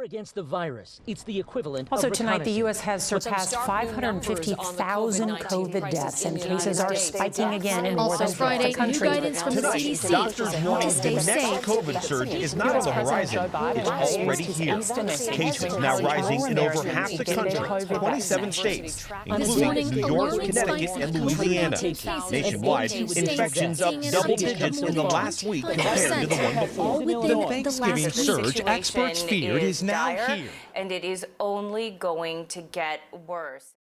war against the virus. It's the equivalent also of tonight, the U.S. has With some surpassed stark new numbers on the 550,000 COVID-19 COVID crisis deaths, in and the cases United are States. spiking again in more Also than Friday, half the new country. guidance from the Tonight, CDC. doctors warn To the stay next safe. COVID surge is not on the horizon. It's already here. Cases now rising in over half the country, 27 states, including New York, Connecticut, and Louisiana. Nationwide, infections up double digits in the last week compared to the one before. The Thanksgiving surge experts feared is now here. And it is only going to get worse.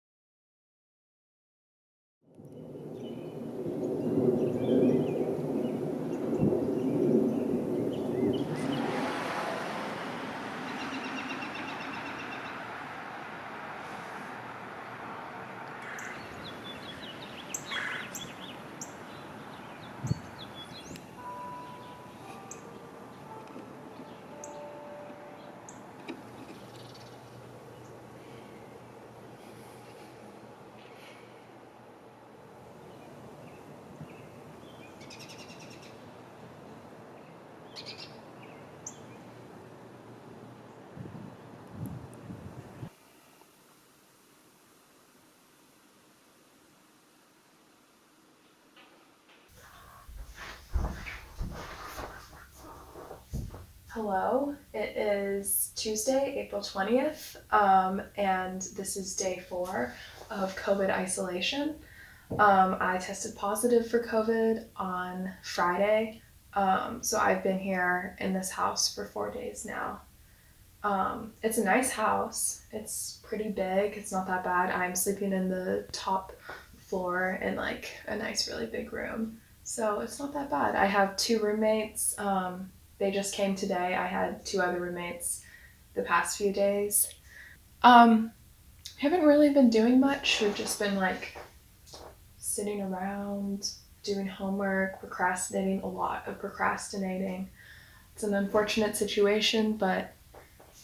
Hello, it is Tuesday, April 20th, and this is day 4 of COVID isolation. I tested positive for COVID on Friday, so I've been here in this house for 4 days now. It's a nice house. It's pretty big. It's not that bad. I'm sleeping in the top floor in like a nice, really big room, so it's not that bad. I have 2 roommates. They just came today. I had 2 other roommates the past few days. Haven't really been doing much. We've just been like sitting around, doing homework, procrastinating, a lot of procrastinating. It's an unfortunate situation, but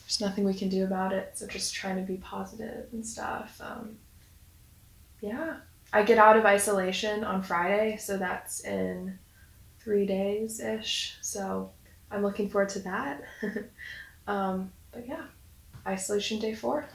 there's nothing we can do about it. So just trying to be positive and stuff. Yeah. I get out of isolation on Friday, so that's in 3 days-ish. So I'm looking forward to that. But yeah, isolation day 4.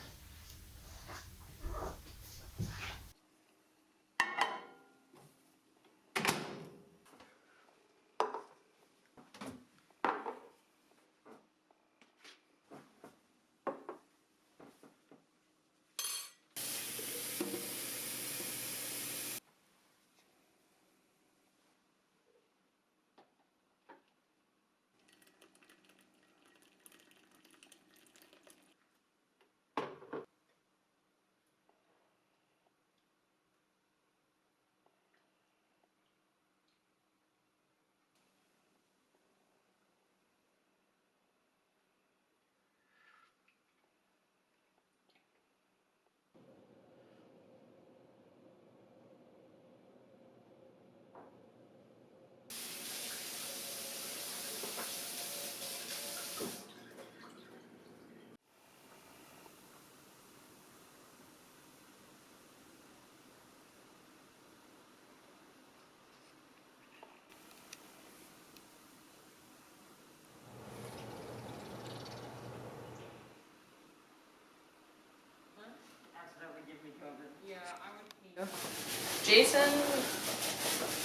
Jason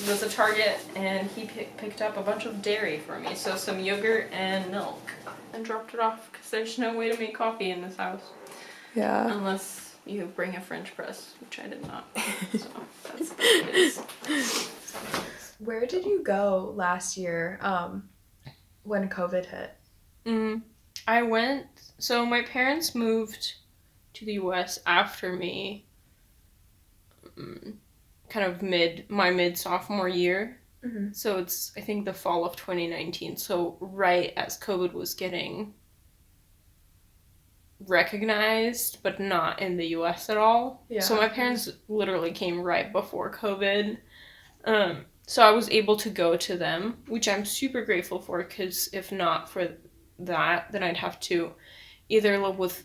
was at Target and he picked up a bunch of dairy for me, so some yogurt and milk, and dropped it off because there's no way to make coffee in this house. Yeah. Unless you bring a French press, which I did not. So that's what it is. Where did you go last year when COVID hit? So my parents moved to the US after me, kind of mid sophomore year. Mm-hmm. So it's, I think, the fall of 2019. So right as COVID was getting recognized, but not in the US at all. Yeah. So my parents literally came right before COVID. So I was able to go to them, which I'm super grateful for, because if not for that, then I'd have to either live with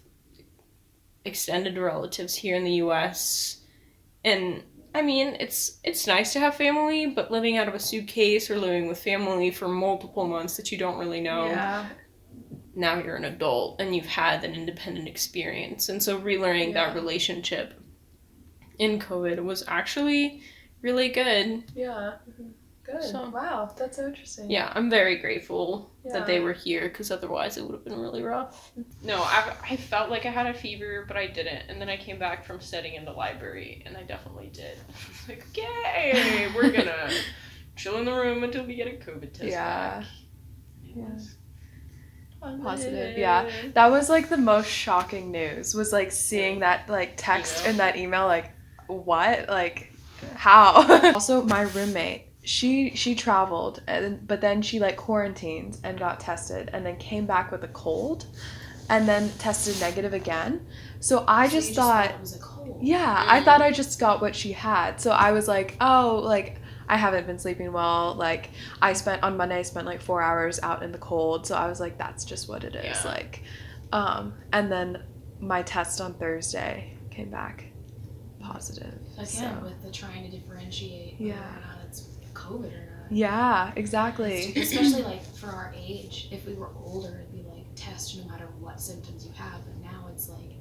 extended relatives here in the US. And I mean, it's nice to have family, but living out of a suitcase or living with family for multiple months that you don't really know, now you're an adult and you've had an independent experience. And so relearning that relationship in COVID was actually really good. Yeah. Good. So, wow, that's so interesting. Yeah, I'm very grateful that they were here, because otherwise it would have been really rough. No, I felt like I had a fever, but I didn't. And then I came back from studying in the library, and I definitely did. I was like, okay, we're gonna chill in the room until we get a COVID test back. Positive, yeah. That was like the most shocking news, was like seeing that like text in that email, like, what? Like, how? Also, my roommate, she traveled, but then she like quarantined and got tested, and then came back with a cold, and then tested negative again. So I just thought it was a cold. Yeah, I thought I just got what she had. So I was like, oh, like, I haven't been sleeping well. Like, on Monday I spent like 4 hours out in the cold. So I was like, that's just what it is. Yeah. Like, and then my test on Thursday came back positive. Again, with the trying to differentiate whether or not it's COVID or not. Yeah, exactly. Especially like for our age, if we were older, it'd be like test no matter what symptoms you have. But now it's like,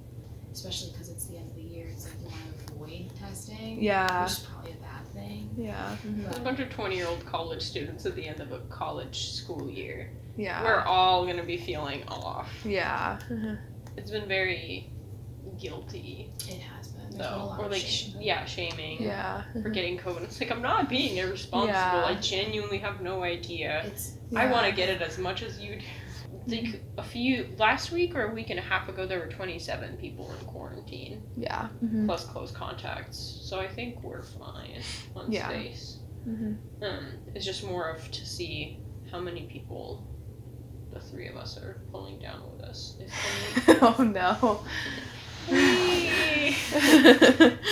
especially because it's the end of the year, it's like you want to avoid testing. Yeah. Which is probably a bad thing. Yeah. Mm-hmm. There's a bunch of 20-year-old college students at the end of a college school year. Yeah. We're all going to be feeling off. Yeah. Mm-hmm. It's been very guilty. It has been. So, or like, shaming. Yeah. For getting COVID. It's like, I'm not being irresponsible. Yeah. I genuinely have no idea. I want to get it as much as you do. Like last week or a week and a half ago, there were 27 people in quarantine. Yeah. Plus close contacts. So I think we're fine on space. It's just more of to see how many people the three of us are pulling down with us. Oh no.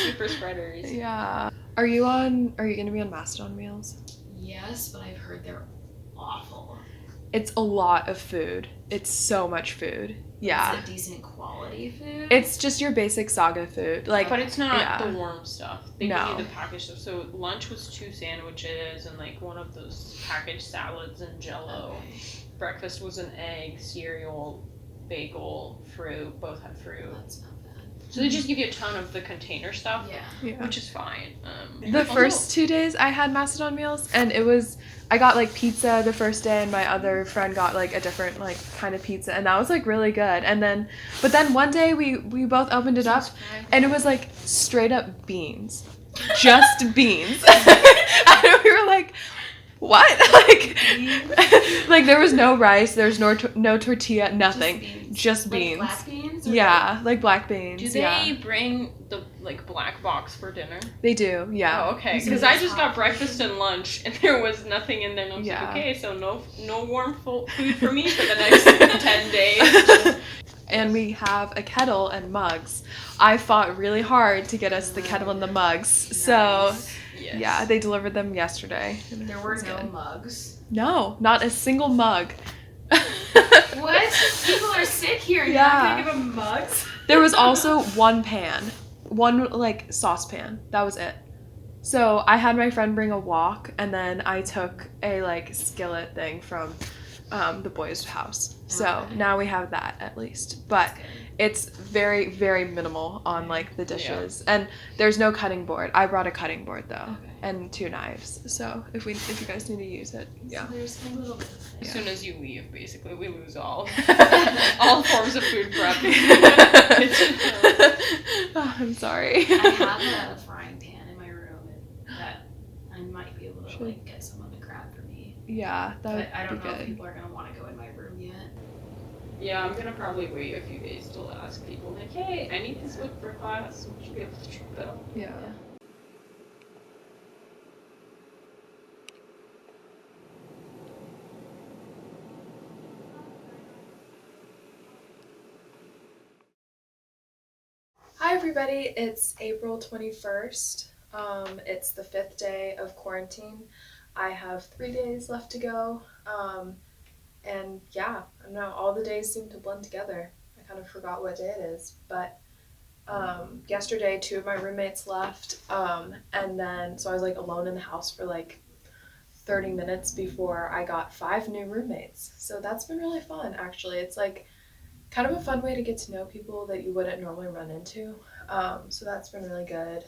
Super spreaders. Yeah. Are you gonna be on Mastodon meals? Yes, but I've heard they're awful. It's a lot of food. It's so much food. Yeah. Is it decent quality food? It's just your basic Saga food. Like, but it's not the warm stuff. They give No. you the packaged stuff. So lunch was 2 sandwiches and like one of those packaged salads and Jello. Okay. Breakfast was an egg, cereal, bagel, fruit. Both had fruit. That's not bad. So they just give you a ton of the container stuff, Yeah. which is fine. The first 2 days I had Mastodon meals, and I got like pizza the first day, and my other friend got like a different like kind of pizza, and that was like really good. But then one day we both opened it up, and it was like straight up beans, just beans, and we were like, what? Like there was no rice, there's no tortilla, nothing, just beans. Like black beans? Yeah, like black beans. Do they bring the like black box for dinner? They do, yeah. Oh, okay. Because I just got breakfast and lunch, and there was nothing in there. And I was like, okay, so no warm food for me for the next 10 days. And we have a kettle and mugs. I fought really hard to get us the kettle and the mugs. Nice. So, yeah, they delivered them yesterday. There were no mugs. No, not a single mug. What? People are sick here and you're not gonna give them mugs? There was also one like saucepan. That was it. So I had my friend bring a wok, and then I took a like skillet thing from the boys' house. So now we have that at least. But it's very, very minimal on like the dishes. Yeah. And there's no cutting board. I brought a cutting board though. Okay. And 2 knives. So if you guys need to use it, So there's a little bit. As soon as you leave, basically, we lose all forms of food prep. Oh, I'm sorry. I have a frying pan in my room that I might be able to like get someone to grab for me. Yeah, that would be good. But I don't know if people are gonna want to go in my room yet. Yeah, I'm gonna probably wait a few days till ask people like, hey, I need this book for class. Would you be able to check that out? Yeah. Hi everybody, it's April 21st. It's the 5th day of quarantine. I have 3 days left to go. And yeah, I don't know, all the days seem to blend together. I kind of forgot what day it is, but yesterday 2 of my roommates left, and then so I was like alone in the house for like 30 minutes before I got 5 new roommates. So that's been really fun, actually. It's like kind of a fun way to get to know people that you wouldn't normally run into. So that's been really good.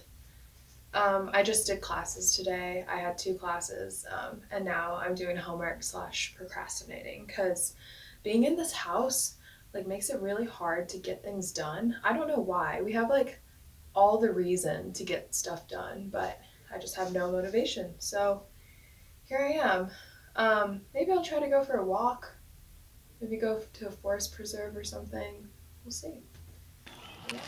I just did classes today. I had 2 classes, and now I'm doing homework / procrastinating because being in this house like makes it really hard to get things done. I don't know why. We have like all the reason to get stuff done, but I just have no motivation. So here I am. Maybe I'll try to go for a walk. Maybe go to a forest preserve or something. We'll see. Yeah.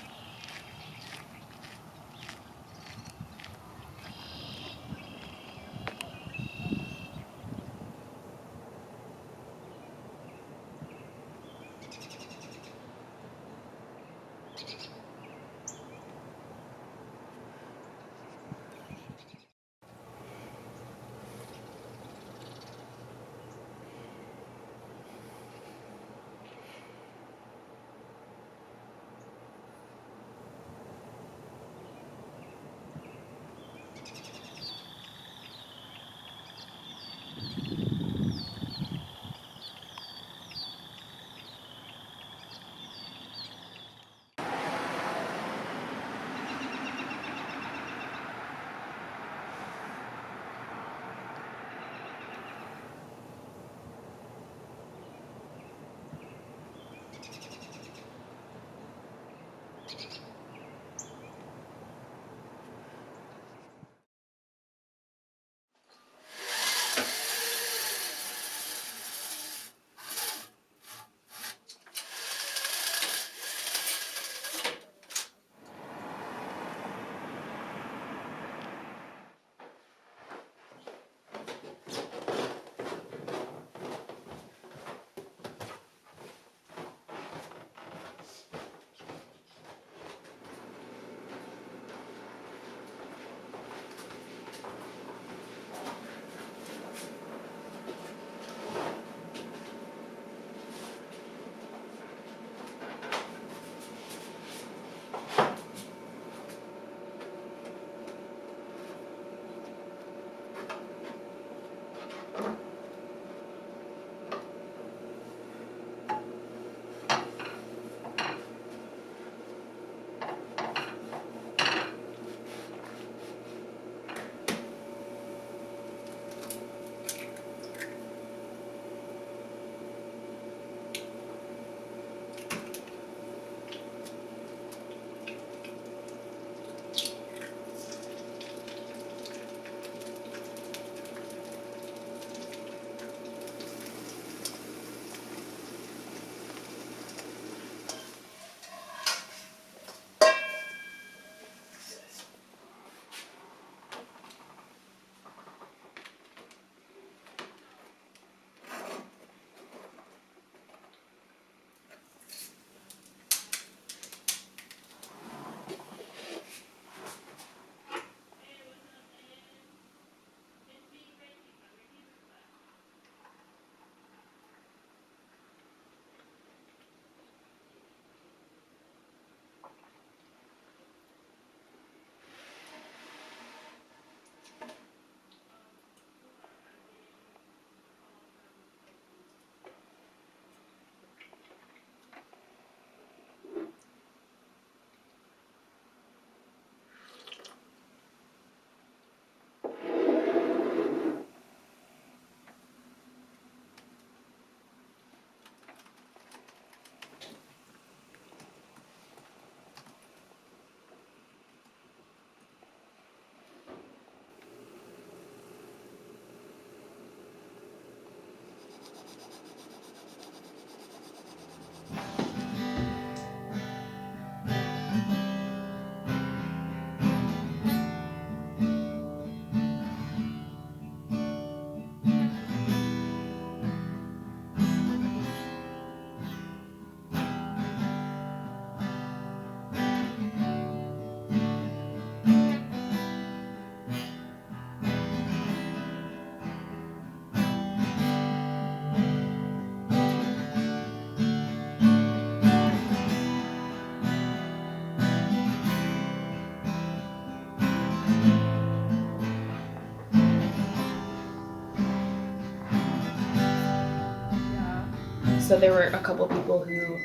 So there were a couple people who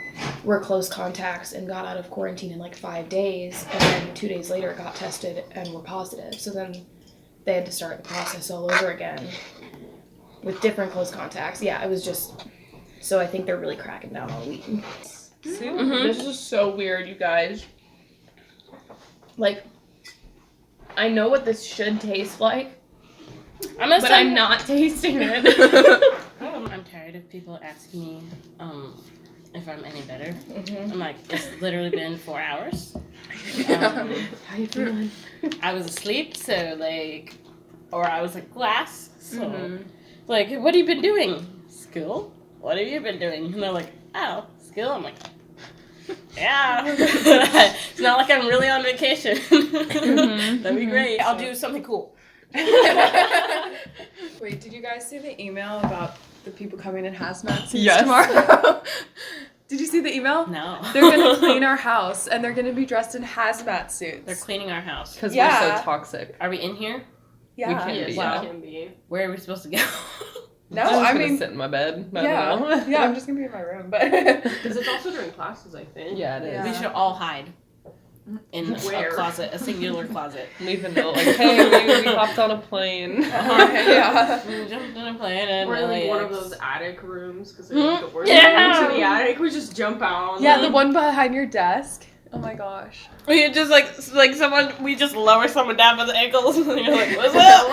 were close contacts and got out of quarantine in like 5 days, and then 2 days later got tested and were positive. So then they had to start the process all over again with different close contacts. Yeah, it was just, so I think they're really cracking down on weed. This is so weird, you guys. Like, I know what this should taste like, But I'm not tasting it. I'm tired of people asking me if I'm any better. I'm like, it's literally been 4 hours. How you feeling? I was asleep, so like, or I was like glass. So, like, what have you been doing? School? What have you been doing? And they're like, oh, school? I'm like, yeah. It's not like I'm really on vacation. That'd be great. I'll do something cool. Wait, did you guys see the email about the people coming in hazmat suits tomorrow? Did you see the email? No. They're gonna clean our house and they're gonna be dressed in hazmat suits. They're cleaning our house. Because we're so toxic. Are we in here? Yeah. We can be. Wow. Can be. Where are we supposed to go? No, I'm just I gonna mean, sit in my bed. I yeah, don't know. yeah. I'm just gonna be in my room, but Because it's also during classes, I think. Yeah, it is. We should all hide in Where? a closet, a singular closet. Leave a note like, hey, we hopped on a plane. yeah. We jumped in a plane and We're in like one of LAX. those attic rooms because the worst Yeah. rooms in the attic. We just jump out. Yeah, the one behind your desk. Oh my gosh. We just like someone, we just lower someone down by the ankles and you're like, what's up?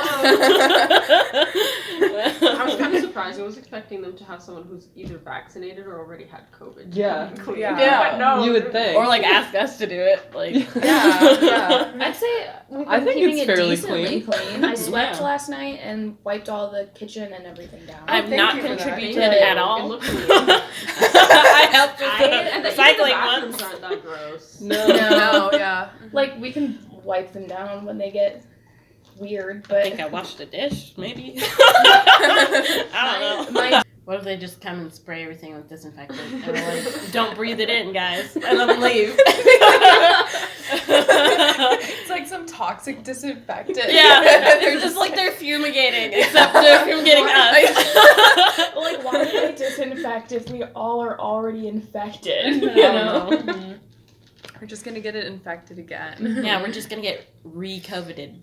I was kind of surprised. I was expecting them to have someone who's either vaccinated or already had COVID. Yeah. Yeah. But no. You would think. Or like ask us to do it. Like, Yeah. I'd say we've I been think keeping it's it fairly decently clean. I swept Yeah. last night and wiped all the kitchen and everything down. I've thank not you for that. contributed Thank you. at It all. looks clean. I helped with And the the cycling bathrooms once. aren't that gross. No, yeah. Like, we can wipe them down when they get weird, I but think I washed a dish, maybe. I don't know. What if they just come and spray everything with disinfectant and we're like, don't breathe it in, guys, and then leave? It's like some toxic disinfectant. Yeah, it's just like they're fumigating, except they're fumigating us. like, why would they disinfect if we all are already infected? You I know? don't know. We're just gonna get it infected again. Yeah, we're just gonna get re-COVIDed.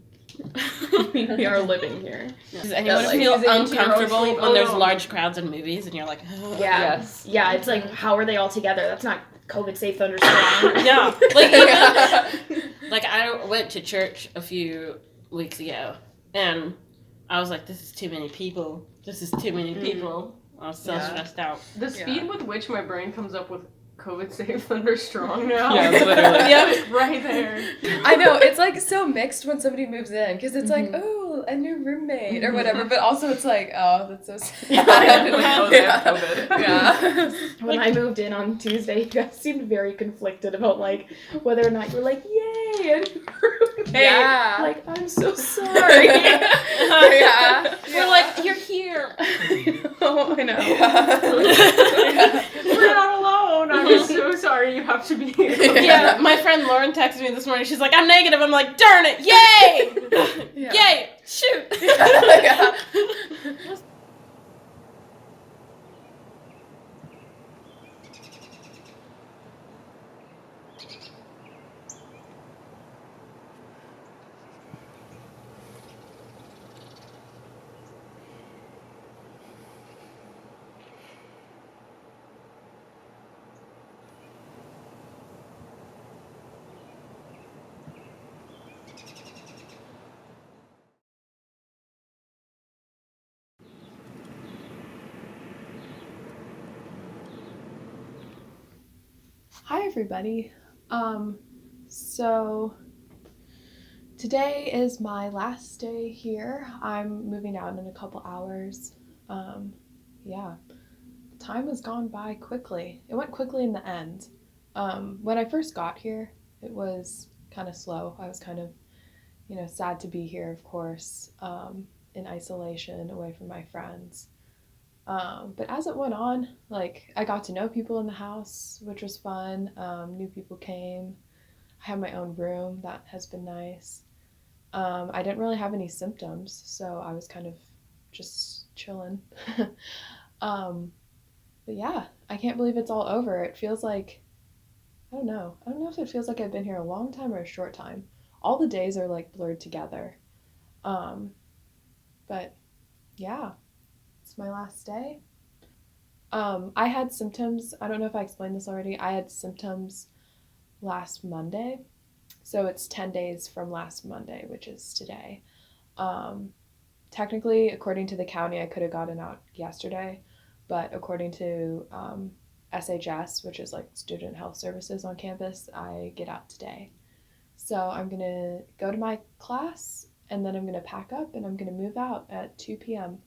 We are living here. Does anyone like, feel easing into your own uncomfortable sleep. when there's Oh. large crowds in movies and you're like, oh. Yeah. Yes. Yeah, it's like, how are they all together? That's not COVID safe thunderstorm. Yeah, like even, like I went to church a few weeks ago, and I was like, "This is too many people. This is too many people." I was so stressed out. The speed with which my brain comes up with COVID safe thunder strong now. Yeah, literally. Yep, right there. I know, it's like so mixed when somebody moves in because it's like, oh, a new roommate or whatever, but also it's like, oh, that's so sad. Like, oh, they have COVID. Yeah. When I moved in on Tuesday, you guys seemed very conflicted about like whether or not you were like, yay, and roommate. Yeah. Like, I'm so sorry. Yeah. We're like, "You're here." Oh, I know. Yeah. We're not alone. I'm so sorry you have to be here. Yeah, my friend Lauren texted me this morning. She's like, "I'm negative." I'm like, "Darn it! Yay! Yeah. Yay! Shoot!" Yeah. Hi everybody. So today is my last day here. I'm moving out in a couple hours. Yeah. Time has gone by quickly. It went quickly in the end. When I first got here, it was kind of slow. I was kind of, sad to be here, of course, in isolation, away from my friends. But as it went on, like, I got to know people in the house, which was fun. New people came. I have my own room. That has been nice. I didn't really have any symptoms, so I was kind of just chilling. But yeah, I can't believe it's all over. It feels like, I don't know if it feels like I've been here a long time or a short time. All the days are like blurred together. But yeah, it's my last day. I had symptoms. I don't know if I explained this already. I had symptoms last Monday. So it's 10 days from last Monday, which is today. Technically, according to the county, I could have gotten out yesterday, but according to SHS, which is like Student Health Services on campus, I get out today. So I'm going to go to my class, and then I'm going to pack up, and I'm going to move out at 2 p.m.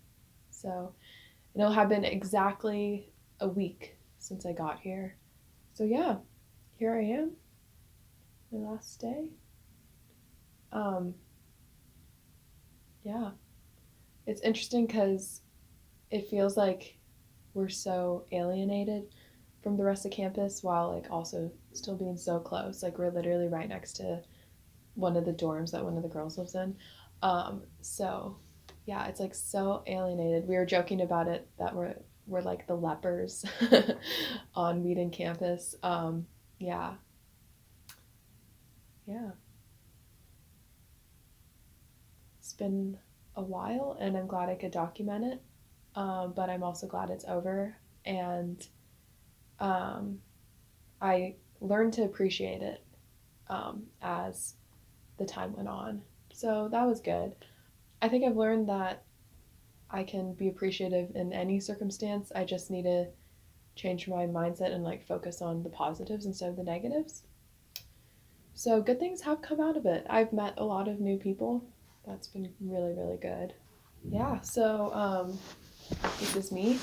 So it'll have been exactly a week since I got here. So yeah, here I am, my last day. Yeah, it's interesting because it feels like we're so alienated from the rest of campus while like also still being so close. Like we're literally right next to one of the dorms that one of the girls lives in. So yeah, it's like so alienated. We were joking about it that we're like the lepers on Wheaton campus. Yeah. It's been a while, and I'm glad I could document it. But I'm also glad it's over, and I learned to appreciate it as the time went on. So that was good. I think I've learned that I can be appreciative in any circumstance. I just need to change my mindset and like focus on the positives instead of the negatives. So good things have come out of it. I've met a lot of new people. That's been really, really good. Yeah, so this is me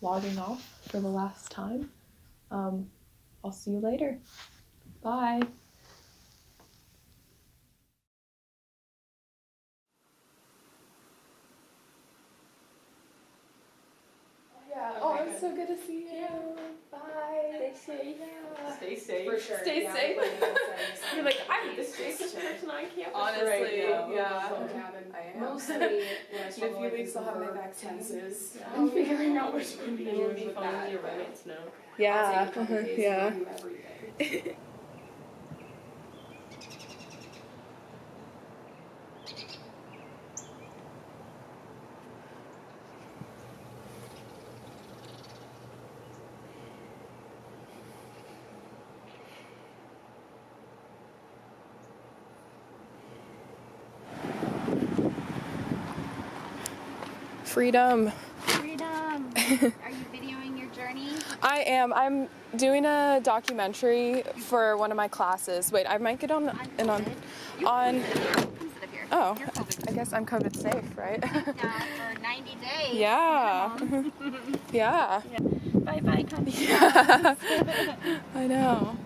logging off for the last time. I'll see you later. Bye. Yeah. Oh, it's so good to see you. Bye. Stay safe. Yeah. Stay safe. For sure. Stay Yeah, safe. You're like, I'm the safest person on campus. Honestly, right now. yeah. I am. Mostly, in a few weeks I'll have my vaccines. I'm figuring out which one to use with all your roommates now. Yeah. Yeah. Freedom. Freedom. Are you videoing your journey? I am. I'm doing a documentary for one of my classes. Wait, I might get on. Come sit up here. Oh, You're COVID. I guess I'm COVID safe, right? Yeah, for 90 days. Yeah. Yeah. Bye bye, country. Yeah. I know.